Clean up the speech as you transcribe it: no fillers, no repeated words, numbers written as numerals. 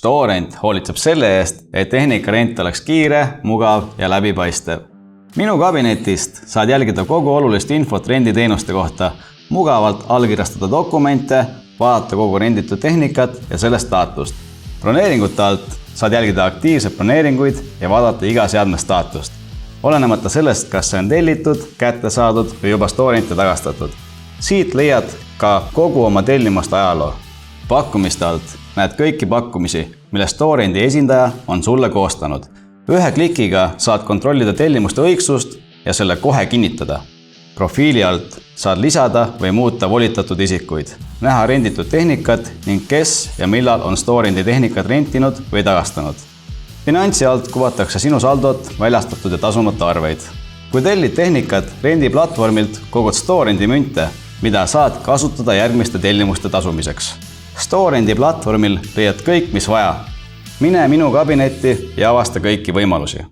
Storent hoolitseb selle eest, et tehnikarent oleks kiire, mugav ja läbipaistev. Minu kabinetist saad jälgida kogu olulist infot renditeenuste kohta, mugavalt allkirjastada dokumente, vaadata kogu renditud tehnikat ja selle staatust. Broneeringute alt saad jälgida aktiivseid broneeringuid ja vaadata iga seadme staatust, olenemata sellest, kas see on tellitud, kätte saadud või juba Storenti tagastatud. Siit leiad ka kogu oma tellimuste ajaloo. Pakkumiste alt näed kõiki pakkumisi, mille Storenti esindaja on sulle koostanud. Ühe klikiga saad kontrollida tellimuste õigsust ja selle kohe kinnitada. Profiili alt saad lisada või muuta volitatud isikuid, näha renditud tehnikat ning kes ja millal on Storenti tehnikat rentinud või tagastanud. Finantsi alt kuvatakse sinu saldot, väljastatud ja tasumata arveid. Kui tellid tehnikat rendiplatvormilt, kogud Storenti münte, mida saad kasutada järgmiste tellimuste tasumiseks. Storenti platvormil leiad kõik, mis vaja. Mine minu kabinetti ja avasta kõiki võimalusi.